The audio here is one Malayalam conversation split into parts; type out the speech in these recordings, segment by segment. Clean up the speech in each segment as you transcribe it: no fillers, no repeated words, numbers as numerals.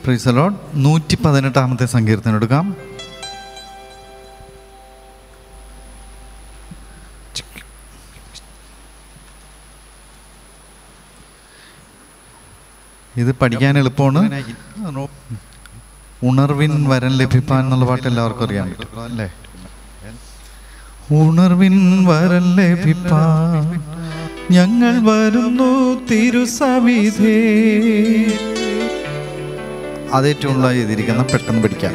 Praise the Lord. 118 സങ്കീർത്തനം എടുക്കാം. ഇത് പഠിക്കാൻ എളുപ്പമാണ്. ഉണർവിൻ വരം ലഭിപ്പാൻ എന്നുള്ള പാട്ട് എല്ലാവർക്കും അറിയാൻ പറ്റും അല്ലേ? ഉണർവിൻ വരം ലഭിപ്പാൻ ഞങ്ങൾ വരുന്നു തിരുസവിധേ. അതേറ്റവും എഴുതിയിരിക്കുന്ന പെട്ടെന്ന് പഠിക്കാം.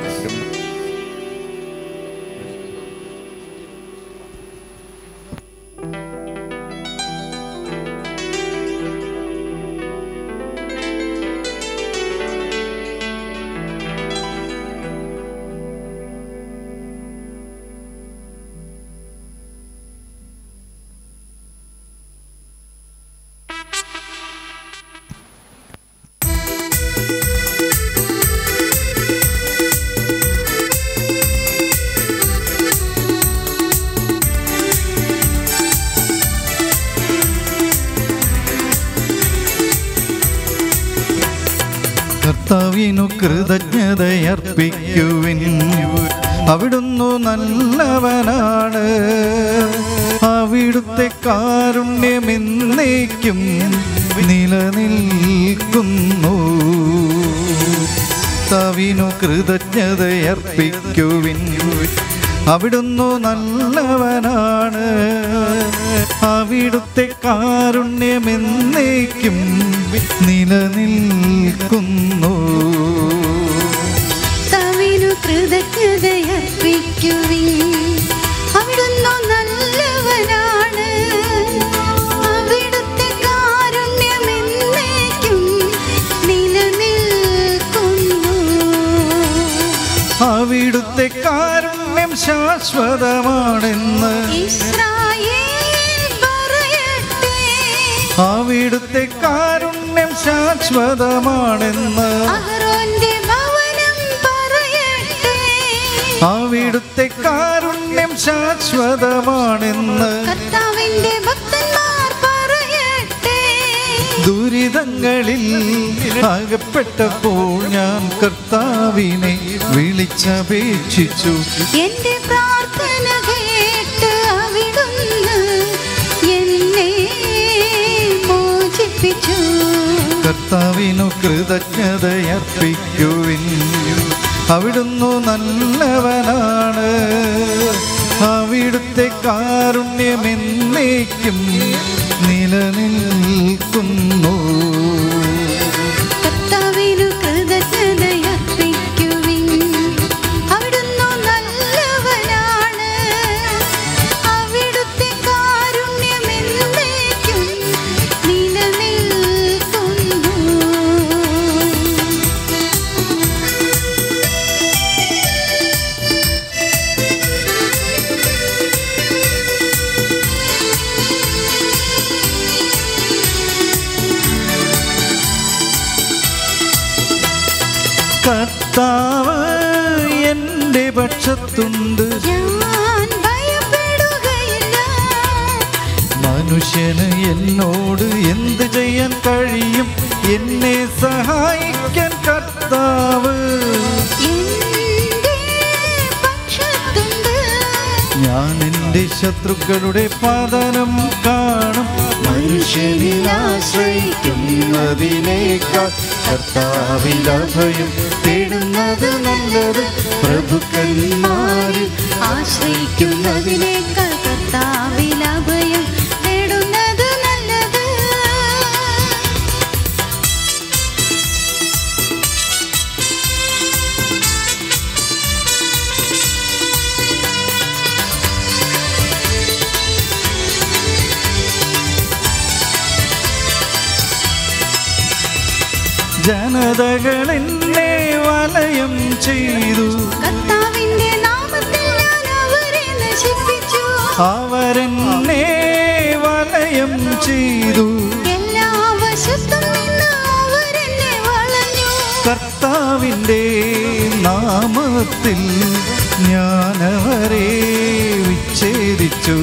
കർത്താവിനു കൃതജ്ഞതയർപ്പിക്കുവിൻ, അവിടുന്നു നല്ലവനാണ്. അവിടുത്തെ കാരുണ്യമെന്നേക്കും നിലനിൽക്കുന്നു. കർത്താവിനു കൃതജ്ഞതയർപ്പിക്കുവിൻ, അവിടുന്നു നല്ലവനാണ്. അവിടുത്തെ കാരുണ്യമെന്നേക്കും നിലനിൽക്കുന്നു. കർത്താവിനു കൃതജ്ഞതയർപ്പിക്കുവിൻ, അവിടുന്നു നല്ലവനാണ്. അവിടുത്തെ കാരുണ്യമെന്നേക്കും നിലനിൽക്കുന്നു. അവിടുത്തെ കാരുണ്യം ശാശ്വതമാണെന്ന് ഇസ്രായേൽ പറയട്ടെ. അവിടുത്തെ കാരുണ്യം ശാശ്വതമാണെന്ന് അഹരോന്റെ ഭവനം പറയട്ടെ. അവിടുത്തെ കാരുണ്യം ശാശ്വതമാണെന്ന് കർത്താവിന്റെ ഭക്തന്മാർ പറയട്ടെ. ദുരിതങ്ങളിൽ അകപ്പെട്ടപ്പോൾ ഞാൻ കർത്താവിനെ വിളിച്ചപേക്ഷിച്ചു. എന്റെ പ്രാർത്ഥന കേട്ട് അവിടുന്ന് എന്നെ മോചിപ്പിച്ചു. കർത്താവിനു കൃതജ്ഞതയർപ്പിക്കുവിൻ, അവിടുന്നു നല്ലവനാണ്. അവിടുത്തെ കാരുണ്യമെന്നേക്കും നിലനിൽക്കുന്നു. കർത്താവിനു കൃതജ്ഞതയർപ്പിക്കുവിൻ, അവിടുന്നു നല്ലവനാണ്. അവിടുത്തെ കാരുണ്യമെന്നേക്കും നിലനിൽക്കുന്നു. കർത്താവ് എൻ്റെ പക്ഷത്തുണ്ട്, ഞാൻ ഭയപ്പെടുകയില്ല. മനുഷ്യന് എന്നോട് എന്ത് ചെയ്യാൻ കഴിയും? എന്നെ സഹായിക്കാൻ കർത്താവ് എന്റെ പക്ഷത്തുണ്ട്. ഞാൻ എൻ്റെ ശത്രുക്കളുടെ പതനം കാണും. മനുഷ്യനിൽ ആശ്രയിക്കുന്നതിനേക്കാൾ കർത്താവിൽ അഭയം തേടുന്നത് നല്ലത്. പ്രഭുക്കന്മാരിൽ ആശ്രയിക്കുന്നതിനേക്കാൾ കർത്താവിൽ അഭയം തേടുന്നത് നല്ലത്. ജനതകൾ എന്നെ വലയം ചെയ്തു, കർത്താവിന്റെ നാമത്തിൽ ഞാൻ അവരെ നശിപ്പിച്ചു. അവരെന്നെ വലയം ചെയ്തു. എല്ലാ വശത്തും നിന്ന് അവരെന്നെ വളഞ്ഞു. കർത്താവിൻ്റെ നാമത്തിൽ ഞാനവരെ വിച്ഛേദിച്ചു.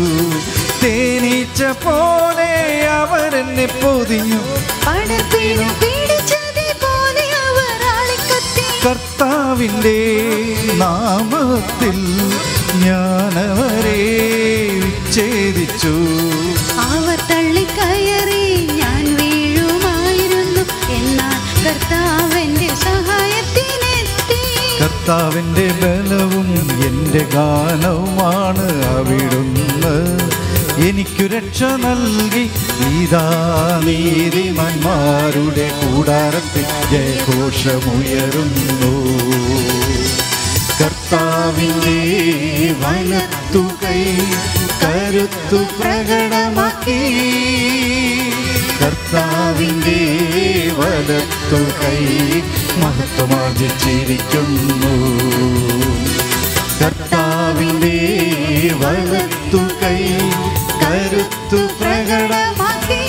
തേനീച്ച പോലെ അവരെന്നെ പൊതിഞ്ഞു. പടർപ്പിനു പിടിച്ചതുപോലെ അവർ ആളിക്കത്തി കർത്താവിൻ്റെ നാമത്തിൽ ഞാനവരെ വിച്ഛേദിച്ചു. അവർ തള്ളിക്കയറി ഞാൻ വീഴുമായിരുന്നു, എന്നാൽ കർത്താവിന്റെ സഹായത്തിനെത്തി. കർത്താവിൻ്റെ ബലവും എൻ്റെ ഗാനവുമാണ് അവിടുന്ന് എനിക്കു രക്ഷ നൽകി. ഇതാ നീതിമാന്മാരുടെ കൂടാരത്തിൽ ജയഘോഷമുയരുന്നു. കർത്താവിൻ്റെ വലത്തുകൈ കരുത്തു പ്രകടമാക്കി. കർത്താവിൻ്റെ വലത്തുകൈ മഹത്വമാർജിച്ചിരിക്കുന്നു. കർത്താവിൻ്റെ വലത്തുകൈ കരുത്തു പ്രകടമാക്കി.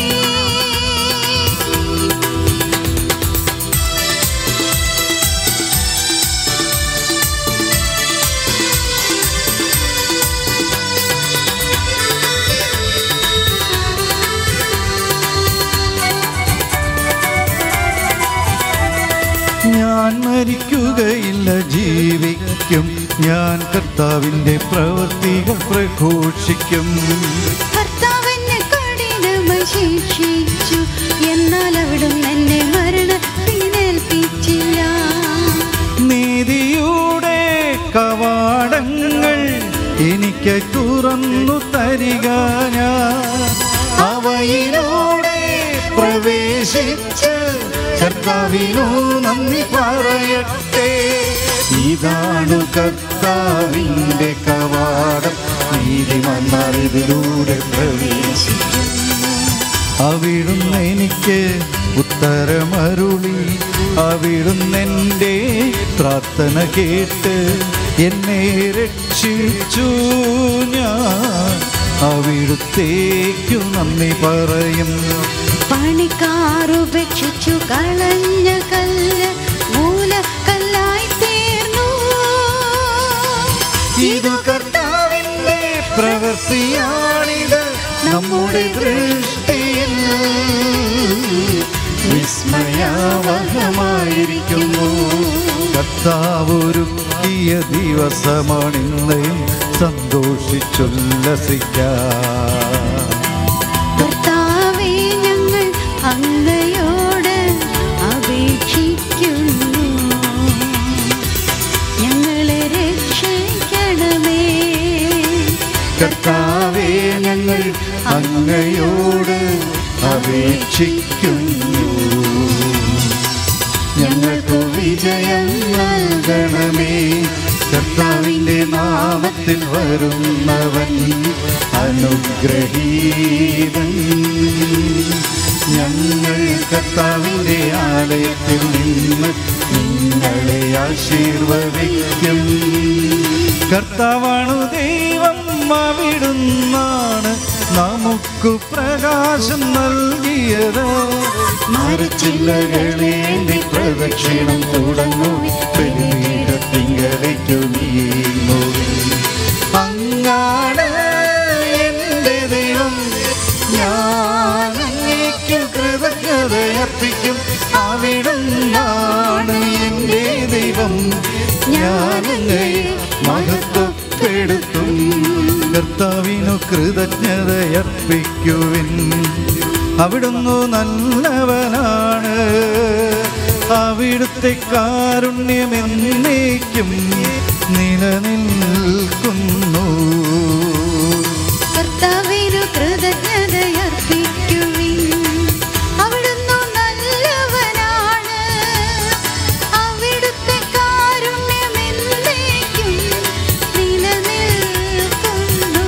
ഞാൻ മരിക്കുകയില്ല, ജീവിക്കും. ഞാൻ കർത്താവിൻ്റെ പ്രവൃത്തികൾ പ്രഘോഷിക്കും. കർത്താവിനെ കഠിനമായി ശിക്ഷിച്ചു, എന്നാൽ അവിടുന്ന് എന്നെ മരണത്തിനേൽപ്പിച്ചില്ല. നീതിയുടെ കവാടങ്ങൾ എനിക്ക് തുറന്നു തരിക. ഞാൻ അവയിലൂടെ പ്രവേശിച്ച് കർത്താവിനു നന്ദി പറയട്ടെ. ഇതാണ് കർത്താവിൻ്റെ കവാടം, നീതിമാന്മാർ ഇതിലൂടെ പ്രവേശിക്കുന്നു. അവിടുന്ന് എനിക്ക് ഉത്തരമരുളി, അവിടുന്ന് എൻ്റെ പ്രാർത്ഥന കേട്ട് എന്നെ രക്ഷിച്ചു. ഞാൻ അവിടുത്തേക്കു നന്ദി പറയും. പണിക്കാർ ഉപേക്ഷിച്ചു കളഞ്ഞ കല്ല് മൂലക്കല്ലായി തീർന്നു. ഇതു കർത്താവിൻ്റെ പ്രവൃത്തിയാണിത് നമ്മുടെ ദൃഷ്ടിയിൽ വിസ്മയാവഹമായിരിക്കുന്നു. കർത്താവ് ഒരുക്കിയ ദിവസമാണിന്ന്, സന്തോഷിച്ചുല്ലസിക്കാം. കർത്താവേ, ഞങ്ങൾ അങ്ങയോട് അപേക്ഷിക്കുന്നു, ഞങ്ങളെ രക്ഷിക്കണമേ. കർത്താവേ, ഞങ്ങൾ അങ്ങയോട് അപേക്ഷിക്കുന്നു, ഞങ്ങൾക്ക് വിജയം നൽകണമേ. കർത്താവിൻ്റെ നാമത്തിൽ വരുന്നവൻ അനുഗ്രഹീതൻ. ഞങ്ങൾ കർത്താവിൻ്റെ ആലയത്തിൽ നിന്ന് നിങ്ങളെ ആശീർവദിക്കും. കർത്താവാണു ദൈവം, അവിടുന്നാണ് നമുക്ക് പ്രകാശം നൽകിയത്. മരച്ചില്ലകളേന്തി പ്രദക്ഷിണം തുടങ്ങൂ, ബലിപീഠത്തിങ്കലേക്കു നീങ്ങൂ. അങ്ങാണ് എൻ്റെ ദൈവം, ഞാൻ അങ്ങേക്കു കൃതജ്ഞതയർപ്പിക്കും. അവിടുന്നാണ് എൻ്റെ ദൈവം, ഞാൻ അങ്ങയെ മഹത്വപ്പെടുത്തും. കർത്താവിനു കൃതജ്ഞതയർപ്പിക്കുവിൻ, അവിടുന്ന് നല്ലവനാണ്. അവിടുത്തെ കാരുണ്യം എന്നേക്കും നിലനിൽക്കുന്നു. കർത്താവിനു കൃതജ്ഞതയർപ്പിക്കുവിൻ, അവിടുന്ന് നല്ലവനാണ്. അവിടുത്തെ കാരുണ്യം എന്നേക്കും നിലനിൽക്കുന്നു.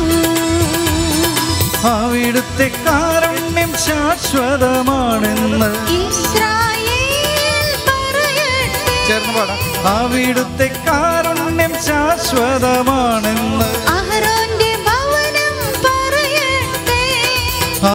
അവിടുത്തെ കാരുണ്യം ശാശ്വതമാണെന്ന് ഇസ്രായേൽ പറയട്ടെ. ചേർന്ന് പാടാം. അവിടുത്തെ കാരുണ്യം ശാശ്വതമാണെന്ന്